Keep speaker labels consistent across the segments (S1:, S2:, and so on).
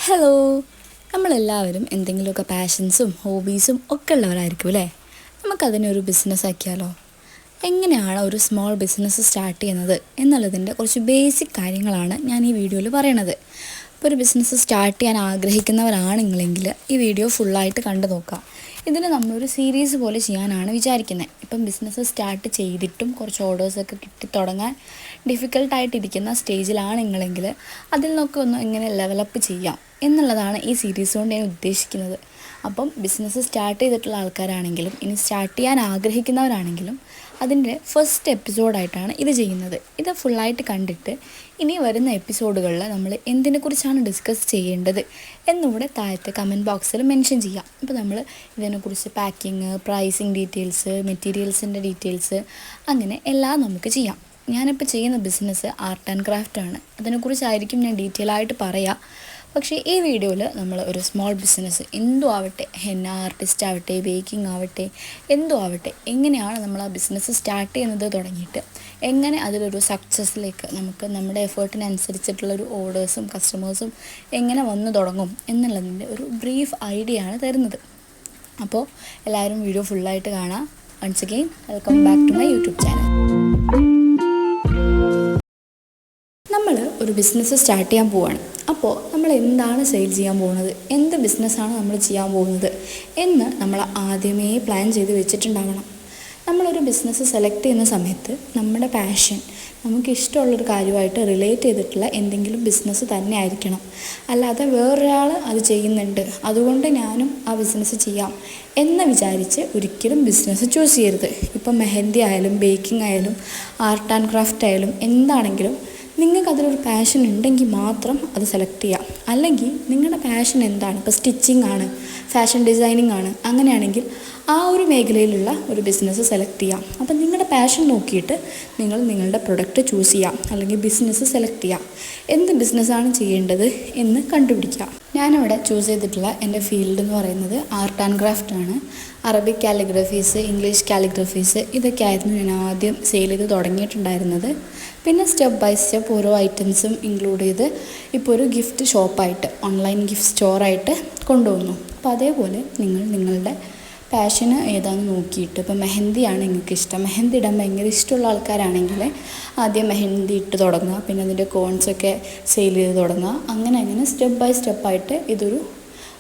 S1: Hello, നമ്മളെല്ലാവരും എന്തെങ്കിലുമൊക്കെ പാഷൻസും ഹോബീസും ഒക്കെ ഉള്ളവരായിരിക്കും അല്ലേ? നമുക്കതിനെ ഒരു ബിസിനസ് ആക്കിയാലോ? എങ്ങനെയാണ് ഒരു സ്മോൾ ബിസിനസ് സ്റ്റാർട്ട് ചെയ്യുന്നത് എന്നുള്ളതിൻ്റെ കുറച്ച് ബേസിക് കാര്യങ്ങളാണ് ഞാൻ ഈ വീഡിയോയിൽ പറയണത്. ഇപ്പോൾ ഒരു ബിസിനസ് സ്റ്റാർട്ട് ചെയ്യാൻ ആഗ്രഹിക്കുന്നവരാണെങ്കിലെങ്കിൽ ഈ വീഡിയോ ഫുള്ളായിട്ട് കണ്ടു നോക്കാം. ഇതിന് നമ്മളൊരു സീരീസ് പോലെ ചെയ്യാനാണ് വിചാരിക്കുന്നത്. ഇപ്പം ബിസിനസ് സ്റ്റാർട്ട് ചെയ്തിട്ടും കുറച്ച് ഓർഡേഴ്സൊക്കെ കിട്ടി തുടങ്ങാൻ ഡിഫിക്കൽട്ടായിട്ടിരിക്കുന്ന സ്റ്റേജിലാണെങ്കിലെങ്കിൽ അതിൽ നിന്നൊക്കെ ഒന്ന് എങ്ങനെ ലെവലപ്പ് ചെയ്യാം എന്നുള്ളതാണ് ഈ സീരീസ് കൊണ്ട് ഞാൻ ഉദ്ദേശിക്കുന്നത്. അപ്പം ബിസിനസ് സ്റ്റാർട്ട് ചെയ്തിട്ടുള്ള ആൾക്കാരാണെങ്കിലും ഇനി സ്റ്റാർട്ട് ചെയ്യാൻ ആഗ്രഹിക്കുന്നവരാണെങ്കിലും അതിൻ്റെ ഫസ്റ്റ് എപ്പിസോഡായിട്ടാണ് ഇത് ചെയ്യുന്നത്. ഇത് ഫുള്ളായിട്ട് കണ്ടിട്ട് ഇനി വരുന്ന എപ്പിസോഡുകളിൽ നമ്മൾ എന്തിനെക്കുറിച്ചാണ് ഡിസ്കസ് ചെയ്യേണ്ടത് എന്നുകൂടെ താഴത്തെ കമൻറ്റ് ബോക്സിൽ മെൻഷൻ ചെയ്യാം. ഇപ്പോൾ നമ്മൾ ഇതിനെക്കുറിച്ച് പാക്കിങ്, പ്രൈസിങ് ഡീറ്റെയിൽസ്, മെറ്റീരിയൽസിൻ്റെ ഡീറ്റെയിൽസ്, അങ്ങനെ എല്ലാം നമുക്ക് ചെയ്യാം. ഞാനിപ്പോൾ ചെയ്യുന്ന ബിസിനസ് ആർട്ട് ആൻഡ് ക്രാഫ്റ്റാണ്. അതിനെക്കുറിച്ചായിരിക്കും ഞാൻ ഡീറ്റെയിൽ ആയിട്ട് പറയാം. പക്ഷേ ഈ വീഡിയോയിൽ നമ്മൾ ഒരു സ്മോൾ ബിസിനസ് എന്തോ ആവട്ടെ, ഹെന്ന ആർട്ടിസ്റ്റ് ആവട്ടെ, ബേക്കിംഗ് ആവട്ടെ, എന്തോ ആവട്ടെ, എങ്ങനെയാണ് നമ്മൾ ആ ബിസിനസ് സ്റ്റാർട്ട് ചെയ്യുന്നത് തുടങ്ങിയിട്ട് എങ്ങനെ അതിലൊരു സക്സസ്സിലേക്ക് നമുക്ക് നമ്മുടെ എഫേർട്ടിനനുസരിച്ചിട്ടുള്ളൊരു ഓർഡേഴ്സും കസ്റ്റമേഴ്സും എങ്ങനെ വന്നു തുടങ്ങും എന്നുള്ളതിൻ്റെ ഒരു ബ്രീഫ് ഐഡിയ ആണ് തരുന്നത്. അപ്പോൾ എല്ലാവരും വീഡിയോ ഫുള്ളായിട്ട് കാണാം. Once again welcome back to my YouTube channel. നമ്മൾ ഒരു ബിസിനസ് സ്റ്റാർട്ട് ചെയ്യാൻ പോവുകയാണ്. അപ്പോൾ നമ്മൾ എന്താണ് സെയിൽ ചെയ്യാൻ പോകുന്നത്, എന്ത് ബിസിനസ്സാണ് നമ്മൾ ചെയ്യാൻ പോകുന്നത് എന്ന് നമ്മൾ ആദ്യമേ പ്ലാൻ ചെയ്ത് വെച്ചിട്ടുണ്ടാവണം. നമ്മളൊരു ബിസിനസ് സെലക്ട് ചെയ്യുന്ന സമയത്ത് നമ്മുടെ പാഷൻ, നമുക്കിഷ്ടമുള്ളൊരു കാര്യമായിട്ട് റിലേറ്റ് ചെയ്തിട്ടുള്ള എന്തെങ്കിലും ബിസിനസ് തന്നെ ആയിരിക്കണം. അല്ലാതെ വേറൊരാൾ അത് ചെയ്യുന്നുണ്ട് അതുകൊണ്ട് ഞാനും ആ ബിസിനസ് ചെയ്യാം എന്ന് വിചാരിച്ച് ഒരിക്കലും ബിസിനസ് ചൂസ് ചെയ്യരുത്. ഇപ്പം മെഹന്തി ആയാലും ബേക്കിംഗ് ആയാലും ആർട്ട് ആൻഡ് ക്രാഫ്റ്റ് ആയാലും എന്താണെങ്കിലും നിങ്ങൾക്കതിലൊരു പാഷൻ ഉണ്ടെങ്കിൽ മാത്രം അത് സെലക്ട് ചെയ്യാം. അല്ലെങ്കിൽ നിങ്ങളുടെ പാഷൻ എന്താണ്, ഇപ്പോൾ സ്റ്റിച്ചിങ് ആണ്, ഫാഷൻ ഡിസൈനിങ് ആണ്, അങ്ങനെയാണെങ്കിൽ ആ ഒരു മേഖലയിലുള്ള ഒരു ബിസിനസ് സെലക്ട് ചെയ്യാം. അപ്പം നിങ്ങളുടെ പാഷൻ നോക്കിയിട്ട് നിങ്ങളുടെ പ്രൊഡക്റ്റ് ചൂസ് ചെയ്യാം, അല്ലെങ്കിൽ ബിസിനസ് സെലക്ട് ചെയ്യാം. എന്ത് ബിസിനസ്സാണ് ചെയ്യേണ്ടത് എന്ന് കണ്ടുപിടിക്കാം. ഞാനിവിടെ ചൂസ് ചെയ്തിട്ടുള്ള എൻ്റെ ഫീൽഡ് എന്ന് പറയുന്നത് ആർട്ട് ആൻഡ് ക്രാഫ്റ്റ് ആണ്. അറബിക് കാലിഗ്രഫീസ്, ഇംഗ്ലീഷ് കാലിഗ്രഫീസ്, ഇതൊക്കെ ആയിരുന്നു ഞാൻ ആദ്യം സെയിൽ ചെയ്ത് തുടങ്ങിയിട്ടുണ്ടായിരുന്നത്. പിന്നെ സ്റ്റെപ്പ് ബൈ സ്റ്റെപ്പ് ഓരോ ഐറ്റംസും ഇൻക്ലൂഡ് ചെയ്ത് ഇപ്പോൾ ഒരു ഗിഫ്റ്റ് ഷോപ്പായിട്ട്, ഓൺലൈൻ ഗിഫ്റ്റ് സ്റ്റോറായിട്ട് കൊണ്ടുവന്നു. അപ്പോൾ അതേപോലെ നിങ്ങളുടെ പാഷന് ഏതാണെന്ന് നോക്കിയിട്ട്, ഇപ്പോൾ മെഹന്തിയാണ് നിങ്ങൾക്ക് ഇഷ്ടം, മെഹന്തി ഇടാൻ ഭയങ്കര ഇഷ്ടമുള്ള ആൾക്കാരാണെങ്കിൽ ആദ്യം മെഹന്തി ഇട്ട് തുടങ്ങുക, പിന്നെ അതിൻ്റെ കോൺസൊക്കെ സെയിൽ ചെയ്ത് തുടങ്ങുക. അങ്ങനെ സ്റ്റെപ്പ് ബൈ സ്റ്റെപ്പായിട്ട് ഇതൊരു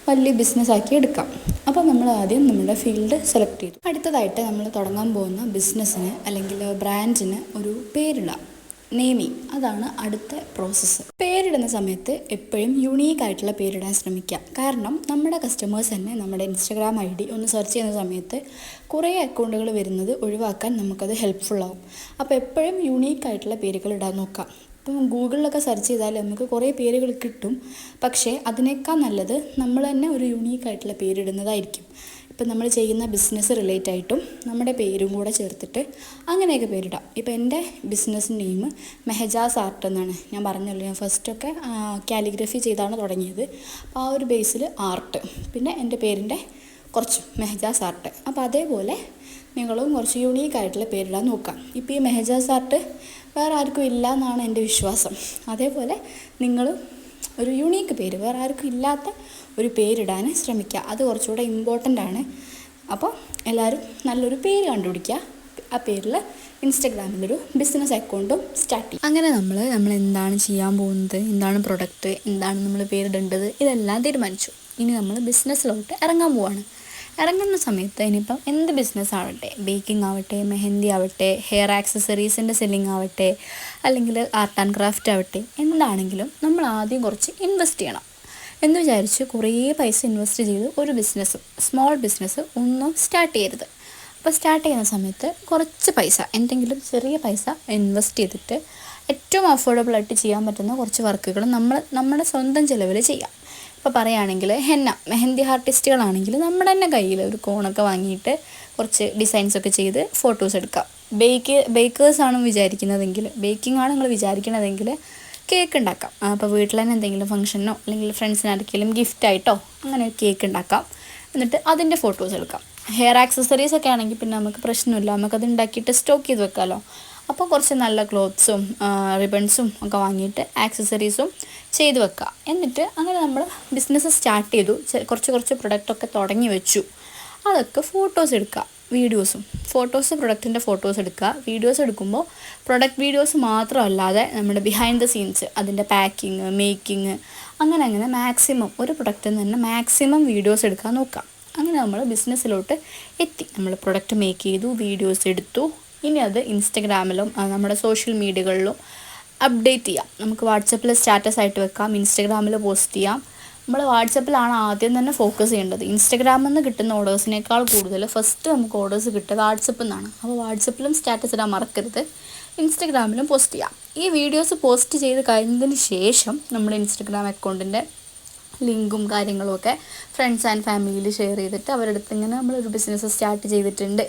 S1: വലിയ ബിസിനസ്സാക്കി എടുക്കാം. അപ്പോൾ നമ്മൾ ആദ്യം നമ്മുടെ ഫീൽഡ് സെലക്ട് ചെയ്തു. അടുത്തതായിട്ട് നമ്മൾ തുടങ്ങാൻ പോകുന്ന ബിസിനസ്സിന് അല്ലെങ്കിൽ ബ്രാൻഡിന് ഒരു പേരിടാം, നെയിമിങ്. അതാണ് അടുത്ത പ്രോസസ്സ്. പേരിടുന്ന സമയത്ത് എപ്പോഴും യുണീക്കായിട്ടുള്ള പേരിടാൻ ശ്രമിക്കുക. കാരണം നമ്മുടെ കസ്റ്റമേഴ്സ് തന്നെ നമ്മുടെ ഇൻസ്റ്റഗ്രാം ID ഒന്ന് സെർച്ച് ചെയ്യുന്ന സമയത്ത് കുറേ അക്കൗണ്ടുകൾ വരുന്നത് ഒഴിവാക്കാൻ നമുക്കത് ഹെൽപ്ഫുള്ളാവും. അപ്പോൾ എപ്പോഴും യുണീക്കായിട്ടുള്ള പേരുകൾ ഇടാൻ നോക്കാം. ഇപ്പം ഗൂഗിളിലൊക്കെ സെർച്ച് ചെയ്താൽ നമുക്ക് കുറേ പേരുകൾ കിട്ടും. പക്ഷേ അതിനേക്കാൾ നല്ലത് നമ്മൾ തന്നെ ഒരു യുണീക്കായിട്ടുള്ള പേരിടുന്നതായിരിക്കും. ഇപ്പം നമ്മൾ ചെയ്യുന്ന ബിസിനസ് റിലേറ്റ് ആയിട്ടും നമ്മുടെ പേരും കൂടെ ചേർത്തിട്ട് അങ്ങനെയൊക്കെ പേരിടാം. ഇപ്പോൾ എൻ്റെ ബിസിനസ് നെയിം മെഹജാസ് ആർട്ട് എന്നാണ്. ഞാൻ പറഞ്ഞല്ലോ, ഞാൻ ഫസ്റ്റൊക്കെ കാലിഗ്രഫി ചെയ്താണ് തുടങ്ങിയത്. അപ്പോൾ ആ ഒരു ബേസിൽ ആർട്ട്, പിന്നെ എൻ്റെ പേരിൻ്റെ കുറച്ച് മെഹജാസ് ആർട്ട്. അപ്പോൾ അതേപോലെ നിങ്ങളും കുറച്ച് യുണീക്കായിട്ടുള്ള പേരിടാൻ നോക്കാം. ഇപ്പോൾ ഈ മെഹജാസ് ആർട്ട് വേറെ ആർക്കും ഇല്ല എന്നാണ് എൻ്റെ വിശ്വാസം. അതേപോലെ നിങ്ങളും ഒരു യുണീക്ക് പേര്, വേറെ ആർക്കും ഇല്ലാത്ത ഒരു പേരിടാൻ ശ്രമിക്കുക. അത് കുറച്ചുകൂടെ ഇമ്പോർട്ടൻ്റ് ആണ്. അപ്പോൾ എല്ലാവരും നല്ലൊരു പേര് കണ്ടുപിടിക്കുക. ആ പേരിൽ ഇൻസ്റ്റഗ്രാമിലൊരു ബിസിനസ് അക്കൗണ്ടും സ്റ്റാർട്ട് ചെയ്യും. അങ്ങനെ നമ്മൾ എന്താണ് ചെയ്യാൻ പോകുന്നത്, എന്താണ് പ്രൊഡക്റ്റ്, എന്താണ് നമ്മൾ പേരിടേണ്ടത്, ഇതെല്ലാം തീരുമാനിച്ചു. ഇനി നമ്മൾ ബിസിനസ്സിലോട്ട് ഇറങ്ങാൻ പോവാണ്. ഇറങ്ങുന്ന സമയത്ത് ഇനിയിപ്പം എന്ത് ബിസിനസ് ആവട്ടെ, ബേക്കിംഗ് ആവട്ടെ, മെഹന്തി ആവട്ടെ, ഹെയർ ആക്സസറീസിൻ്റെ സെല്ലിംഗ് ആവട്ടെ, അല്ലെങ്കിൽ ആർട്ട് ആൻഡ് ക്രാഫ്റ്റ് ആവട്ടെ, എന്താണെങ്കിലും നമ്മൾ ആദ്യം കുറച്ച് ഇൻവെസ്റ്റ് ചെയ്യണം എന്ന് വിചാരിച്ച് കുറേ പൈസ ഇൻവെസ്റ്റ് ചെയ്ത് ഒരു ബിസിനസ്, സ്മോൾ ബിസിനസ് ഒന്നും സ്റ്റാർട്ട് ചെയ്യരുത്. അപ്പോൾ സ്റ്റാർട്ട് ചെയ്യുന്ന സമയത്ത് കുറച്ച് പൈസ, എന്തെങ്കിലും ചെറിയ പൈസ ഇൻവെസ്റ്റ് ചെയ്തിട്ട് ഏറ്റവും അഫോർഡബിളായിട്ട് ചെയ്യാൻ പറ്റുന്ന കുറച്ച് വർക്കുകൾ നമ്മുടെ സ്വന്തം ചിലവിൽ ചെയ്യാം. ഇപ്പോൾ പറയുകയാണെങ്കിൽ മെഹന്തി ആർട്ടിസ്റ്റുകളാണെങ്കിൽ നമ്മുടെ തന്നെ കയ്യിൽ ഒരു കോണൊക്കെ വാങ്ങിയിട്ട് കുറച്ച് ഡിസൈൻസൊക്കെ ചെയ്ത് ഫോട്ടോസ് എടുക്കാം. ബേക്കേഴ്സാണ് വിചാരിക്കുന്നതെങ്കിൽ, ബേക്കിംഗ് ആണ് നിങ്ങൾ വിചാരിക്കുന്നതെങ്കിൽ കേക്ക് ഉണ്ടാക്കാം. അപ്പോൾ വീട്ടിൽ തന്നെ എന്തെങ്കിലും ഫംഗ്ഷനോ അല്ലെങ്കിൽ ഫ്രണ്ട്സിന് ആർക്കെങ്കിലും ഗിഫ്റ്റായിട്ടോ അങ്ങനെ കേക്ക് ഉണ്ടാക്കാം. എന്നിട്ട് അതിൻ്റെ ഫോട്ടോസ് എടുക്കാം. ഹെയർ ആക്സസറീസ് ഒക്കെ ആണെങ്കിൽ പിന്നെ നമുക്ക് പ്രശ്നമില്ല, നമുക്കത് ഉണ്ടാക്കിയിട്ട് സ്റ്റോക്ക് ചെയ്ത് വെക്കാമല്ലോ. അപ്പോൾ കുറച്ച് നല്ല ക്ലോത്ത്സും റിബൺസും ഒക്കെ വാങ്ങിയിട്ട് ആക്സസറീസും ചെയ്ത് വെക്കുക. എന്നിട്ട് അങ്ങനെ നമ്മൾ ബിസിനസ് സ്റ്റാർട്ട് ചെയ്തു. കുറച്ച് പ്രൊഡക്റ്റൊക്കെ തുടങ്ങി വെച്ചു. അതൊക്കെ ഫോട്ടോസ് എടുക്കുക, വീഡിയോസും. പ്രൊഡക്റ്റിൻ്റെ ഫോട്ടോസ് എടുക്കുക. വീഡിയോസ് എടുക്കുമ്പോൾ പ്രൊഡക്റ്റ് വീഡിയോസ് മാത്രമല്ലാതെ നമ്മുടെ ബിഹൈൻഡ് ദ സീൻസ്, അതിൻ്റെ പാക്കിങ്, മേക്കിങ്, അങ്ങനെ മാക്സിമം ഒരു പ്രൊഡക്റ്റിൽ നിന്ന് തന്നെ മാക്സിമം വീഡിയോസ് എടുക്കാൻ നോക്കാം. അങ്ങനെ നമ്മൾ ബിസിനസ്സിലോട്ട് എത്തി. നമ്മൾ പ്രൊഡക്റ്റ് മേക്ക് ചെയ്തു, വീഡിയോസ് എടുത്തു. ഇനി അത് ഇൻസ്റ്റഗ്രാമിലും നമ്മുടെ സോഷ്യൽ മീഡിയകളിലും അപ്ഡേറ്റ് ചെയ്യാം. നമുക്ക് വാട്സപ്പിൽ സ്റ്റാറ്റസ് ആയിട്ട് വെക്കാം, ഇൻസ്റ്റഗ്രാമിൽ പോസ്റ്റ് ചെയ്യാം. നമ്മൾ വാട്സപ്പിലാണ് ആദ്യം തന്നെ ഫോക്കസ് ചെയ്യേണ്ടത്. ഇൻസ്റ്റഗ്രാമിൽ നിന്ന് കിട്ടുന്ന ഓർഡേഴ്സിനേക്കാൾ കൂടുതൽ ഫസ്റ്റ് നമുക്ക് ഓർഡേഴ്സ് കിട്ടുക വാട്സപ്പിൽ നിന്നാണ്. അപ്പോൾ വാട്സപ്പിലും സ്റ്റാറ്റസ് ഇടാൻ മറക്കരുത്, ഇൻസ്റ്റഗ്രാമിലും പോസ്റ്റ് ചെയ്യാം. ഈ വീഡിയോസ് പോസ്റ്റ് ചെയ്ത് കഴിഞ്ഞതിന് ശേഷം നമ്മുടെ ഇൻസ്റ്റഗ്രാം അക്കൗണ്ടിൻ്റെ ലിങ്കും കാര്യങ്ങളുമൊക്കെ ഫ്രണ്ട്സ് ആൻഡ് ഫാമിലിയിൽ ഷെയർ ചെയ്തിട്ട് അവരുടെ അടുത്ത് ഇങ്ങനെ നമ്മളൊരു ബിസിനസ് സ്റ്റാർട്ട് ചെയ്തിട്ടുണ്ട്,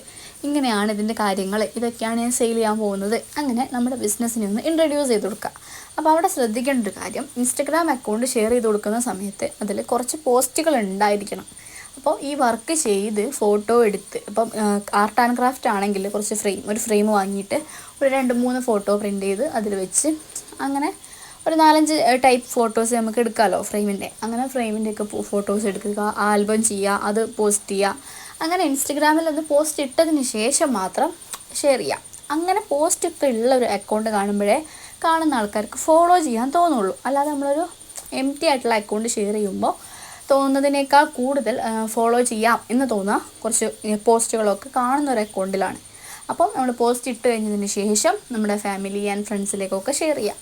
S1: ഇങ്ങനെയാണ് ഇതിൻ്റെ കാര്യങ്ങൾ, ഇതൊക്കെയാണ് ഞാൻ സെയിൽ ചെയ്യാൻ പോകുന്നത്, അങ്ങനെ നമ്മുടെ ബിസിനസ്സിനെ ഒന്ന് ഇൻട്രൊഡ്യൂസ് ചെയ്ത് കൊടുക്കുക. അപ്പോൾ അവിടെ ശ്രദ്ധിക്കേണ്ട ഒരു കാര്യം, ഇൻസ്റ്റഗ്രാം അക്കൗണ്ട് ഷെയർ ചെയ്ത് കൊടുക്കുന്ന സമയത്ത് അതിൽ കുറച്ച് പോസ്റ്റുകൾ ഉണ്ടായിരിക്കണം. അപ്പോൾ ഈ വർക്ക് ചെയ്ത് ഫോട്ടോ എടുത്ത്, ഇപ്പം ആർട്ട് ആൻഡ് ക്രാഫ്റ്റ് ആണെങ്കിൽ കുറച്ച് ഒരു ഫ്രെയിം വാങ്ങിയിട്ട് ഒരു 2-3 ഫോട്ടോ പ്രിൻ്റ് ചെയ്ത് അതിൽ വെച്ച് അങ്ങനെ ഒരു 4-5 ടൈപ്പ് ഫോട്ടോസ് നമുക്ക് എടുക്കാമല്ലോ ഫ്രെയിമിൻ്റെ. അങ്ങനെ ഫ്രെയിമിൻ്റെയൊക്കെ ഫോട്ടോസ് എടുക്കുക, ആൽബം ചെയ്യുക, അത് പോസ്റ്റ് ചെയ്യുക. അങ്ങനെ ഇൻസ്റ്റഗ്രാമിൽ ഒന്ന് പോസ്റ്റ് ഇട്ടതിന് ശേഷം മാത്രം ഷെയർ ചെയ്യാം. അങ്ങനെ പോസ്റ്റ് ഒക്കെ ഉള്ള ഒരു അക്കൗണ്ട് കാണുമ്പോഴേ കാണുന്ന ആൾക്കാർക്ക് ഫോളോ ചെയ്യാൻ തോന്നുള്ളൂ. അല്ലാതെ നമ്മളൊരു എംപ്റ്റി ആയിട്ടുള്ള അക്കൗണ്ട് ഷെയർ ചെയ്യുമ്പോൾ തോന്നുന്നതിനേക്കാൾ കൂടുതൽ ഫോളോ ചെയ്യാം എന്ന് തോന്നുക കുറച്ച് പോസ്റ്റുകളൊക്കെ കാണുന്ന ഒരു അക്കൗണ്ടിലാണ്. അപ്പം നമ്മൾ പോസ്റ്റ് ഇട്ട് കഴിഞ്ഞതിന് ശേഷം നമ്മുടെ ഫാമിലി ആൻഡ് ഫ്രണ്ട്സിലേക്കൊക്കെ ഷെയർ ചെയ്യാം.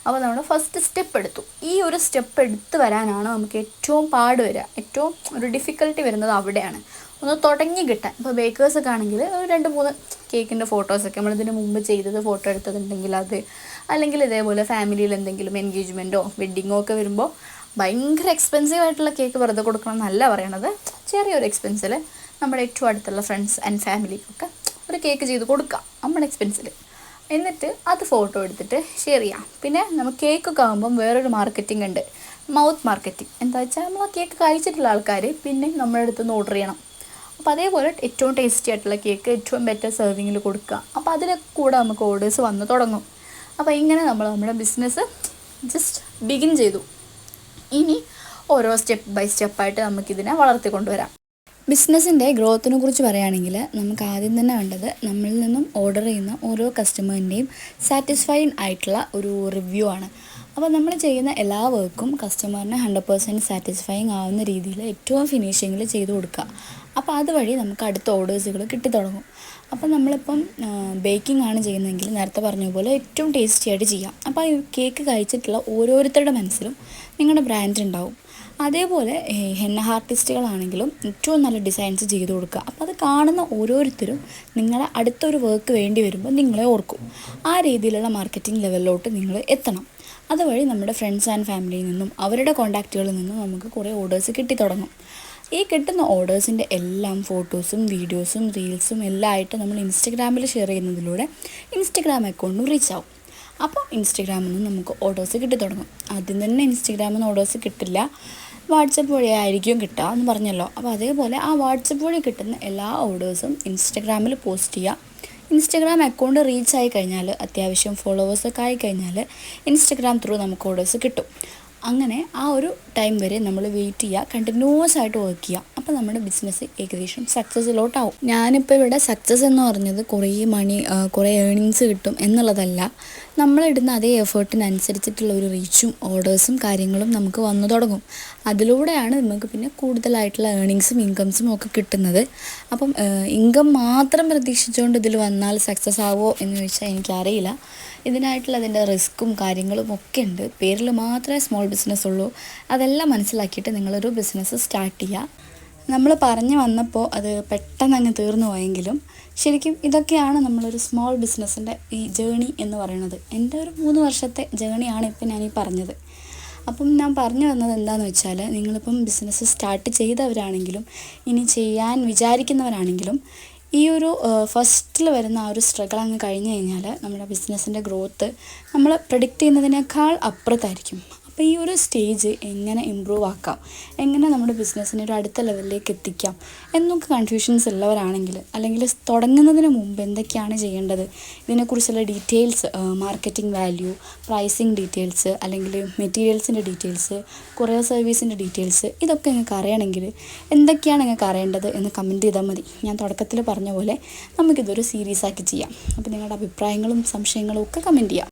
S1: അപ്പോൾ നമ്മൾ ഫസ്റ്റ് സ്റ്റെപ്പ് എടുത്തു. ഈ ഒരു സ്റ്റെപ്പ് എടുത്ത് വരാനാണ് നമുക്ക് ഏറ്റവും പാട് വരിക, ഏറ്റവും ഒരു ഡിഫിക്കൽട്ടി വരുന്നത് അവിടെയാണ്. ഒന്ന് തുടങ്ങി കിട്ടാൻ. ഇപ്പോൾ ബേക്കേഴ്സൊക്കെ ആണെങ്കിൽ 2-3 കേക്കിൻ്റെ ഫോട്ടോസൊക്കെ നമ്മളിതിന് മുമ്പ് ചെയ്തത് ഫോട്ടോ എടുത്തതുണ്ടെങ്കിൽ അത്, അല്ലെങ്കിൽ ഇതേപോലെ ഫാമിലിയിൽ എന്തെങ്കിലും എൻഗേജ്മെൻറ്റോ വെഡ്ഡിങ്ങോ ഒക്കെ വരുമ്പോൾ ഭയങ്കര എക്സ്പെൻസീവ് ആയിട്ടുള്ള കേക്ക് വെറുതെ കൊടുക്കണം എന്നല്ല പറയണത്. ചെറിയൊരു എക്സ്പെൻസിൽ നമ്മുടെ ഏറ്റവും അടുത്തുള്ള ഫ്രണ്ട്സ് ആൻഡ് ഫാമിലിക്കൊക്കെ ഒരു കേക്ക് ചെയ്ത് കൊടുക്കാം നമ്മുടെ എക്സ്പെൻസിൽ. എന്നിട്ട് അത് ഫോട്ടോ എടുത്തിട്ട് ഷെയർ ചെയ്യാം. പിന്നെ നമുക്ക് കേക്കൊക്കെ ആകുമ്പം വേറൊരു മാർക്കറ്റിംഗ് ഉണ്ട്, മൗത്ത് മാർക്കറ്റിംഗ്. എന്താ വെച്ചാൽ നമ്മൾ ആ കേക്ക് കഴിച്ചിട്ടുള്ള ആൾക്കാർ പിന്നെ നമ്മുടെ അടുത്ത് നിന്ന് ഓർഡർ ചെയ്യണം. അപ്പോൾ അതേപോലെ ഏറ്റവും ടേസ്റ്റി ആയിട്ടുള്ള കേക്ക് ഏറ്റവും ബെറ്റർ സെർവിങ്ങിൽ കൊടുക്കുക. അപ്പോൾ അതിലൊക്കെ കൂടെ നമുക്ക് ഓർഡേഴ്സ് വന്ന് തുടങ്ങും. അപ്പോൾ ഇങ്ങനെ നമ്മൾ നമ്മുടെ ബിസിനസ് ജസ്റ്റ് ബിഗിൻ ചെയ്തു. ഇനി ഓരോ സ്റ്റെപ്പ് ബൈ സ്റ്റെപ്പായിട്ട് നമുക്കിതിനെ വളർത്തിക്കൊണ്ടുവരാം. ബിസിനസ്സിൻ്റെ ഗ്രോത്തിനെ കുറിച്ച് പറയുകയാണെങ്കിൽ നമുക്ക് ആദ്യം തന്നെ വേണ്ടത് നമ്മളിൽ നിന്നും ഓർഡർ ചെയ്യുന്ന ഓരോ കസ്റ്റമറിൻ്റെയും സാറ്റിസ്ഫൈഡ് ആയിട്ടുള്ള ഒരു റിവ്യൂ ആണ്. അപ്പോൾ നമ്മൾ ചെയ്യുന്ന എല്ലാ വർക്കും കസ്റ്റമറിന് 100% സാറ്റിസ്ഫൈങ് ആവുന്ന രീതിയിൽ ഏറ്റവും ഫിനിഷിങ്ങിൽ ചെയ്ത് കൊടുക്കുക. അപ്പോൾ അതുവഴി നമുക്ക് അടുത്ത ഓർഡേഴ്സുകൾ കിട്ടിത്തുടങ്ങും. അപ്പോൾ നമ്മളിപ്പം ബേക്കിംഗ് ആണ് ചെയ്യുന്നതെങ്കിൽ നേരത്തെ പറഞ്ഞ പോലെ ഏറ്റവും ടേസ്റ്റി ആയിട്ട് ചെയ്യാം. അപ്പോൾ ഈ കേക്ക് കഴിച്ചിട്ടുള്ള ഓരോരുത്തരുടെ മനസ്സിലും നിങ്ങളുടെ ബ്രാൻഡ് ഉണ്ടാവും. അതേപോലെ ഹെന്ന ആർട്ടിസ്റ്റുകളാണെങ്കിലും ഏറ്റവും നല്ല ഡിസൈൻസ് ചെയ്ത് കൊടുക്കുക. അപ്പോൾ അത് കാണുന്ന ഓരോരുത്തരും നിങ്ങളെ അടുത്തൊരു വർക്ക് വേണ്ടി വരുമ്പോൾ നിങ്ങളെ ഓർക്കും. ആ രീതിയിലുള്ള മാർക്കറ്റിംഗ് ലെവലിലോട്ട് നിങ്ങൾ എത്തണം. അതുവഴി നമ്മുടെ ഫ്രണ്ട്സ് ആൻഡ് ഫാമിലിയിൽ നിന്നും അവരുടെ കോൺടാക്റ്റുകളിൽ നിന്നും നമുക്ക് കുറേ ഓർഡേഴ്സ് കിട്ടിത്തുടങ്ങും. ഈ കിട്ടുന്ന ഓർഡേഴ്സിൻ്റെ എല്ലാം ഫോട്ടോസും വീഡിയോസും റീൽസും എല്ലാം ആയിട്ട് നമ്മൾ ഇൻസ്റ്റഗ്രാമിൽ ഷെയർ ചെയ്യുന്നതിലൂടെ ഇൻസ്റ്റഗ്രാം അക്കൗണ്ടും റീച്ച് ആവും. അപ്പോൾ ഇൻസ്റ്റഗ്രാമിൽ നിന്ന് നമുക്ക് ഓർഡേഴ്സ് കിട്ടിത്തുടങ്ങും. ആദ്യം തന്നെ ഇൻസ്റ്റഗ്രാമിൽ നിന്ന് ഓർഡേഴ്സ് കിട്ടില്ല, വാട്സപ്പ് വഴിയായിരിക്കും കിട്ടുക എന്ന് പറഞ്ഞല്ലോ. അപ്പോൾ അതേപോലെ ആ വാട്സപ്പ് വഴി കിട്ടുന്ന എല്ലാ ഓർഡേഴ്സും ഇൻസ്റ്റഗ്രാമിൽ പോസ്റ്റ് ചെയ്യുക. ഇൻസ്റ്റഗ്രാം അക്കൗണ്ട് റീച്ച് ആയി കഴിഞ്ഞാൽ, അത്യാവശ്യം ഫോളോവേഴ്സൊക്കെ ആയിക്കഴിഞ്ഞാൽ ഇൻസ്റ്റഗ്രാം ത്രൂ നമുക്ക് ഓർഡേഴ്സ് കിട്ടും. അങ്ങനെ ആ ഒരു ടൈം വരെ നമ്മൾ വെയിറ്റ് ചെയ്യുക, കണ്ടിന്യൂസ് ആയിട്ട് വർക്ക് ചെയ്യുക. അപ്പോൾ നമ്മുടെ ബിസിനസ് ഏകദേശം സക്സസ്സിലോട്ടാവും. ഞാനിപ്പോൾ ഇവിടെ സക്സസ് എന്ന് പറഞ്ഞത് കുറേ ഏണിങ്സ് കിട്ടും എന്നുള്ളതല്ല. നമ്മളിടുന്ന അതേ എഫേർട്ടിനനുസരിച്ചിട്ടുള്ള ഒരു റീച്ചും ഓർഡേഴ്സും കാര്യങ്ങളും നമുക്ക് വന്നു തുടങ്ങും. അതിലൂടെയാണ് നമുക്ക് പിന്നെ കൂടുതലായിട്ടുള്ള ഏണിങ്സും ഇൻകംസും ഒക്കെ കിട്ടുന്നത്. അപ്പം ഇൻകം മാത്രം പ്രതീക്ഷിച്ചുകൊണ്ട് ഇതിൽ വന്നാൽ സക്സസ് ആവുമോ എന്ന് ചോദിച്ചാൽ എനിക്കറിയില്ല. ഇതിനായിട്ടുള്ള അതിൻ്റെ റിസ്ക്കും കാര്യങ്ങളും ഒക്കെ ഉണ്ട്. പേരിൽ മാത്രമേ സ്മോൾ ബിസിനസ് ഉള്ളൂ. അതെല്ലാം മനസ്സിലാക്കിയിട്ട് നിങ്ങളൊരു ബിസിനസ് സ്റ്റാർട്ട് ചെയ്യുക. നമ്മൾ പറഞ്ഞു വന്നപ്പോൾ അത് പെട്ടെന്ന് അങ്ങ് തീർന്നു പോയെങ്കിലും ശരിക്കും ഇതൊക്കെയാണ് നമ്മളൊരു സ്മോൾ ബിസിനസ്സിൻ്റെ ഈ ജേണി എന്ന് പറയുന്നത്. എൻ്റെ ഒരു 3 വർഷത്തെ ജേണിയാണ് ഇപ്പം ഞാനീ പറഞ്ഞത്. അപ്പം ഞാൻ പറഞ്ഞു വന്നത് എന്താണെന്ന് വെച്ചാൽ, നിങ്ങളിപ്പം ബിസിനസ് സ്റ്റാർട്ട് ചെയ്തവരാണെങ്കിലും ഇനി ചെയ്യാൻ വിചാരിക്കുന്നവരാണെങ്കിലും ഈ ഒരു ഫസ്റ്റിൽ വരുന്ന ആ ഒരു സ്ട്രഗിൾ അങ്ങ് കഴിഞ്ഞ് കഴിഞ്ഞാൽ നമ്മുടെ ബിസിനസ്സിൻ്റെ ഗ്രോത്ത് നമ്മൾ പ്രെഡിക്റ്റ് ചെയ്യുന്നതിനേക്കാൾ അപ്പുറത്തായിരിക്കും. അപ്പോൾ ഈ ഒരു സ്റ്റേജ് എങ്ങനെ ഇമ്പ്രൂവ് ആക്കാം, എങ്ങനെ നമ്മുടെ ബിസിനസ്സിനെ ഒരു അടുത്ത ലെവലിലേക്ക് എത്തിക്കാം എന്നൊക്കെ കൺഫ്യൂഷൻസ് ഉള്ളവരാണെങ്കിൽ, അല്ലെങ്കിൽ തുടങ്ങുന്നതിന് മുമ്പ് എന്തൊക്കെയാണ് ചെയ്യേണ്ടത്, ഇതിനെക്കുറിച്ചുള്ള details, marketing value, pricing details, അല്ലെങ്കിൽ മെറ്റീരിയൽസിൻ്റെ ഡീറ്റെയിൽസ്, കൊറിയർ സർവീസിൻ്റെ ഡീറ്റെയിൽസ്, ഇതൊക്കെ നിങ്ങൾക്ക് അറിയണമെങ്കിൽ എന്തൊക്കെയാണ് നിങ്ങൾക്ക് അറിയേണ്ടത് എന്ന് കമൻറ്റ് ചെയ്താൽ മതി. ഞാൻ തുടക്കത്തിൽ പറഞ്ഞ പോലെ നമുക്കിതൊരു സീരീസാക്കി ചെയ്യാം. അപ്പോൾ നിങ്ങളുടെ അഭിപ്രായങ്ങളും സംശയങ്ങളും ഒക്കെ കമൻറ്റ് ചെയ്യാം.